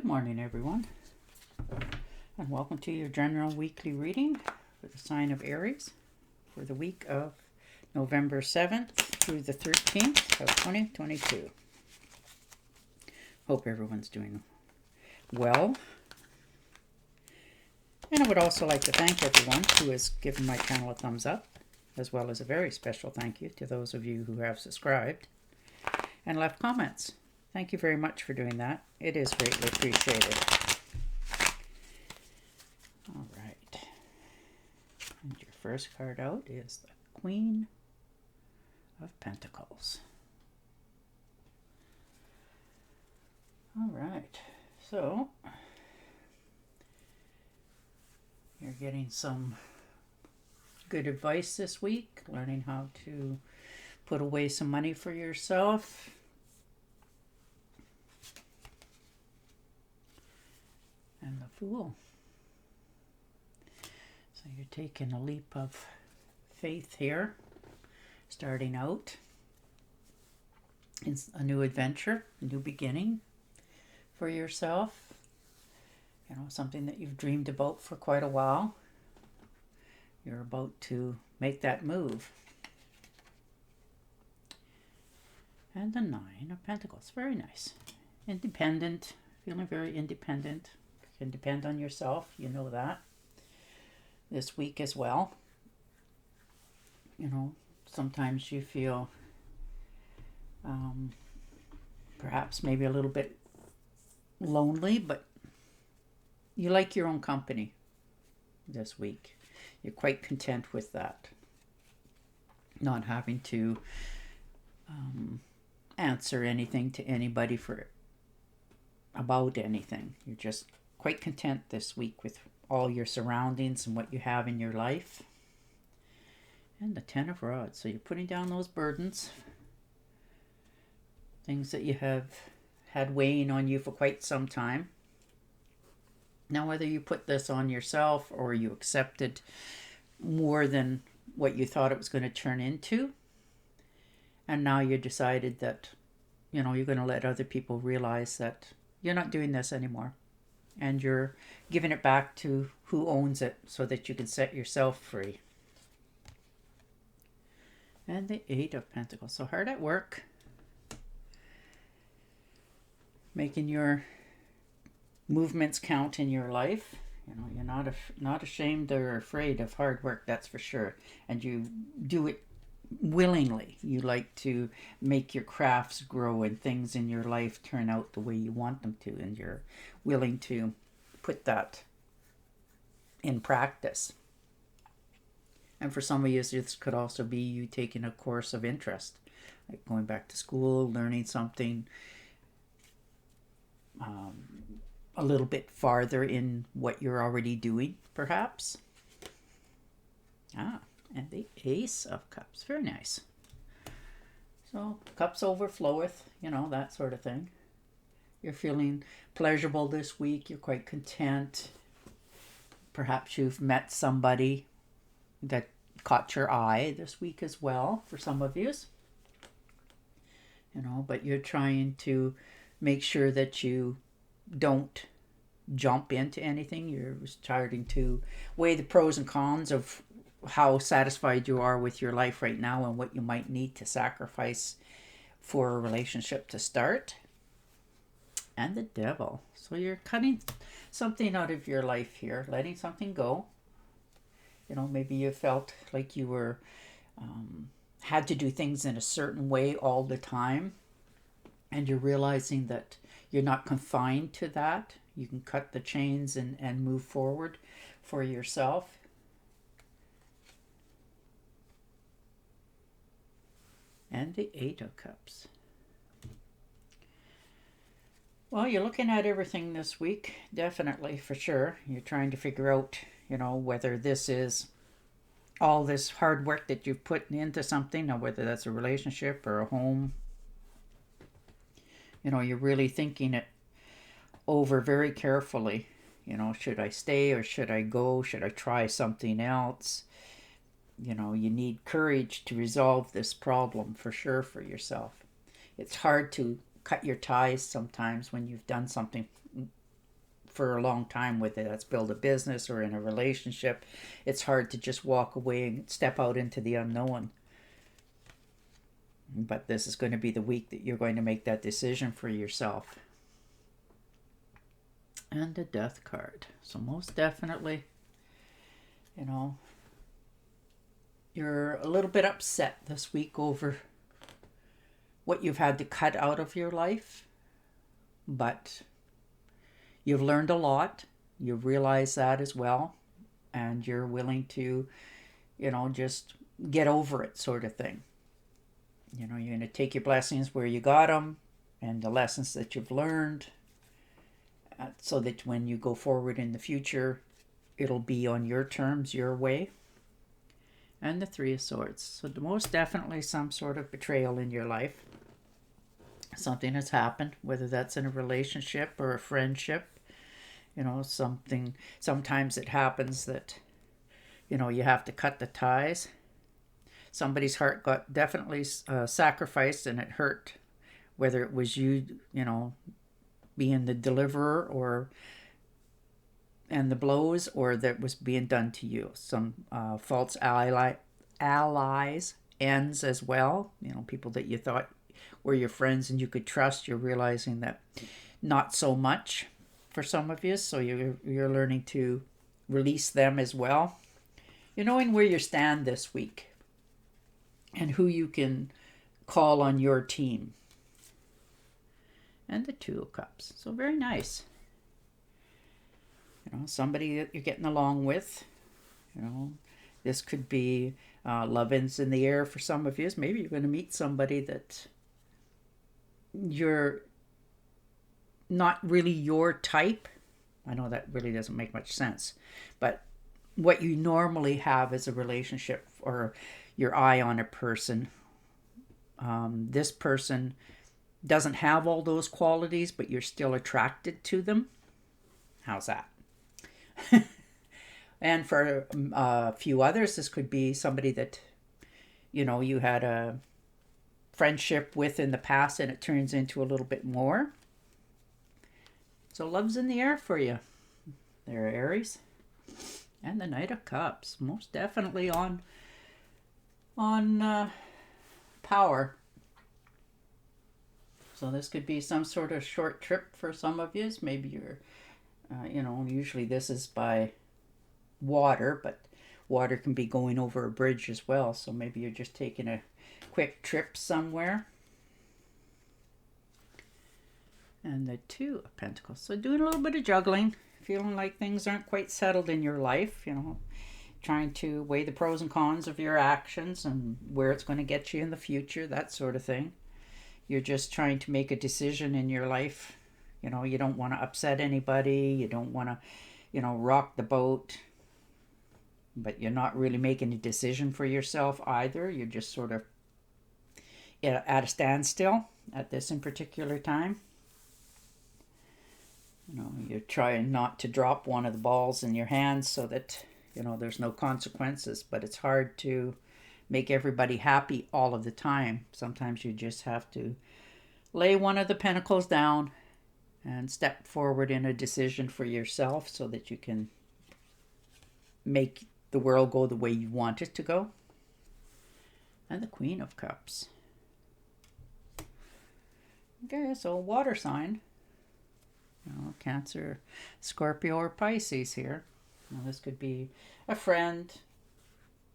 morning, everyone, and welcome to your general weekly reading for the sign of Aries for the week of November 7th through the 13th of 2022. Hope everyone's doing well. And I would also like to thank everyone who has given my channel a thumbs up, as well as a very special thank you to those of you who have subscribed and left comments. Thank you very much for doing that. It is greatly appreciated. All right. And your first card out is the Queen of Pentacles. All right. So, you're getting some good advice this week, learning how to put away some money for yourself. And the Fool. So you're taking a leap of faith here, starting out. It's a new adventure, a new beginning for yourself. You know, something that you've dreamed about for quite a while. You're about to make that move. And the Nine of Pentacles. Very nice. Independent. Feeling very independent. Can depend on yourself, you know that. This week as well. You know, sometimes you feel perhaps maybe a little bit lonely, but you like your own company this week. You're quite content with that. Not having to answer anything to anybody about anything. You're just quite content this week with all your surroundings and what you have in your life. And the Ten of Rods. So you're putting down those burdens. Things that you have had weighing on you for quite some time. Now, whether you put this on yourself or you accepted more than what you thought it was going to turn into, and now you decided that, you know, you're going to let other people realize that you're not doing this anymore. And you're giving it back to who owns it so that you can set yourself free. And the Eight of Pentacles. So hard at work. Making your movements count in your life. You know, you're not ashamed or afraid of hard work, that's for sure. And you do it willingly. You like to make your crafts grow and things in your life turn out the way you want them to, and you're willing to put that in practice. And for some of you, this could also be you taking a course of interest, like going back to school, learning something a little bit farther in what you're already doing, perhaps. And the Ace of Cups. Very nice. So, cups overfloweth, you know, that sort of thing. You're feeling pleasurable this week. You're quite content. Perhaps you've met somebody that caught your eye this week as well, for some of you. You know, but you're trying to make sure that you don't jump into anything. You're starting to weigh the pros and cons of how satisfied you are with your life right now and what you might need to sacrifice for a relationship to start. And the Devil. So you're cutting something out of your life here, letting something go. You know, maybe you felt like you were had to do things in a certain way all the time, and you're realizing that you're not confined to that. You can cut the chains and move forward for yourself. And the Eight of Cups. Well, you're looking at everything this week, definitely, for sure. You're trying to figure out, you know, whether this is all this hard work that you've put into something, or whether that's a relationship or a home. You know, you're really thinking it over very carefully. You know, should I stay or should I go? Should I try something else? You know, you need courage to resolve this problem for sure for yourself. It's hard to cut your ties sometimes when you've done something for a long time with it. That's build a business or in a relationship. It's hard to just walk away and step out into the unknown. But this is going to be the week that you're going to make that decision for yourself. And a Death card. So most definitely, you're a little bit upset this week over what you've had to cut out of your life. But you've learned a lot. You've realized that as well. And you're willing to, just get over it, sort of thing. You're going to take your blessings where you got them and the lessons that you've learned, so that when you go forward in the future, it'll be on your terms, your way. And the Three of Swords. So most definitely some sort of betrayal in your life. Something has happened, whether that's in a relationship or a friendship. Sometimes it happens that, you have to cut the ties. Somebody's heart got definitely sacrificed and it hurt, whether it was you, being the deliverer and the blows, or that was being done to you. Some false allies, ends as well. People that you thought were your friends and you could trust, you're realizing that not so much for some of you. So you're learning to release them as well. You're knowing where you stand this week and who you can call on your team. And the Two of Cups. So very nice. Somebody that you're getting along with. This could be love ends in the air for some of you. Maybe you're going to meet somebody that you're not really your type. I know that really doesn't make much sense. But what you normally have is a relationship or your eye on a person. This person doesn't have all those qualities, but you're still attracted to them. How's that? And for a few others, this could be somebody that, you had a friendship with in the past and it turns into a little bit more. So love's in the air for you. There, Aries. And the Knight of Cups. Most definitely on power. So this could be some sort of short trip for some of you. Maybe you're, usually this is by water, but water can be going over a bridge as well. So maybe you're just taking a quick trip somewhere. And the Two of Pentacles. So doing a little bit of juggling, feeling like things aren't quite settled in your life, trying to weigh the pros and cons of your actions and where it's going to get you in the future, that sort of thing. You're just trying to make a decision in your life. You don't want to upset anybody. You don't want to, rock the boat. But you're not really making a decision for yourself either. You're just sort of at a standstill at this in particular time. You're trying not to drop one of the balls in your hands so that, there's no consequences. But it's hard to make everybody happy all of the time. Sometimes you just have to lay one of the pentacles down and step forward in a decision for yourself so that you can make the world go the way you want it to go. And the Queen of Cups. Okay, so water sign. Cancer, Scorpio, or Pisces here. Now, this could be a friend,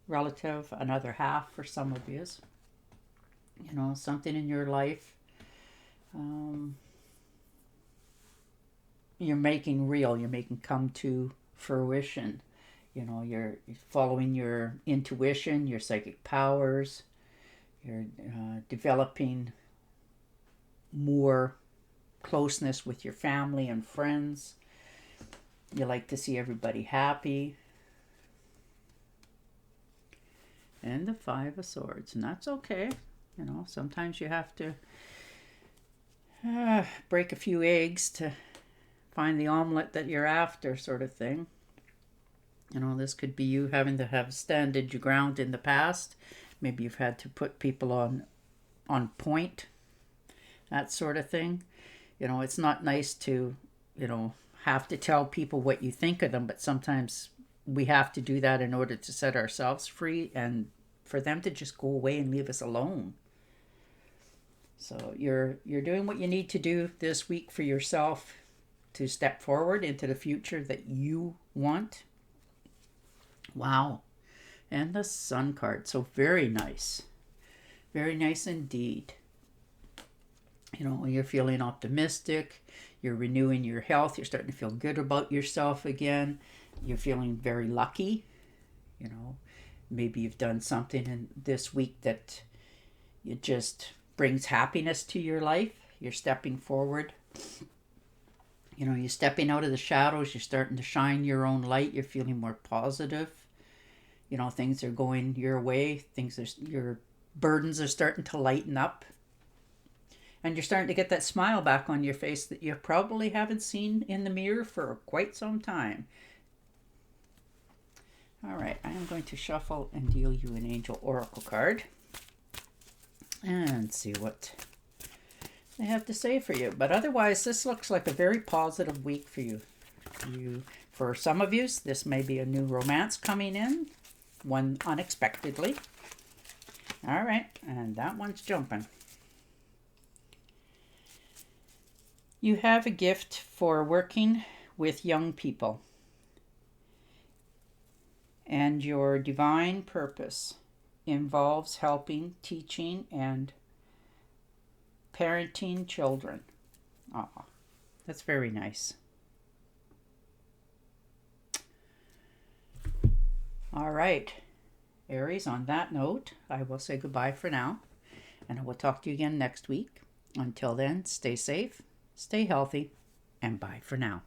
relative, another half for some of you. Something in your life you're making real, you're making come to fruition. You're following your intuition, your psychic powers. You're developing more closeness with your family and friends. You like to see everybody happy. And the Five of Swords, and that's okay. Sometimes you have to break a few eggs to find the omelet that you're after, sort of thing. This could be you having to have standed your ground in the past. Maybe you've had to put people on point, that sort of thing. It's not nice to, have to tell people what you think of them, but sometimes we have to do that in order to set ourselves free and for them to just go away and leave us alone. So you're doing what you need to do this week for yourself to step forward into the future that you want. Wow. And the Sun card. So very nice. Very nice indeed. You know, you're feeling optimistic. You're renewing your health. You're starting to feel good about yourself again. You're feeling very lucky. You know, maybe you've done something in this week that it just brings happiness to your life. You're stepping forward. You know, you're stepping out of the shadows. You're starting to shine your own light. You're feeling more positive. You know, things are going your way. Your burdens are starting to lighten up. And you're starting to get that smile back on your face that you probably haven't seen in the mirror for quite some time. All right, I am going to shuffle and deal you an Angel Oracle card. And see what they have to say for you. But otherwise, this looks like a very positive week for you. For some of you, this may be a new romance coming in. One unexpectedly. All right, and that one's jumping. You have a gift for working with young people. And your divine purpose involves helping, teaching, and parenting children. Aw, that's very nice. All right, Aries, on that note, I will say goodbye for now, and I will talk to you again next week. Until then, stay safe, stay healthy, and bye for now.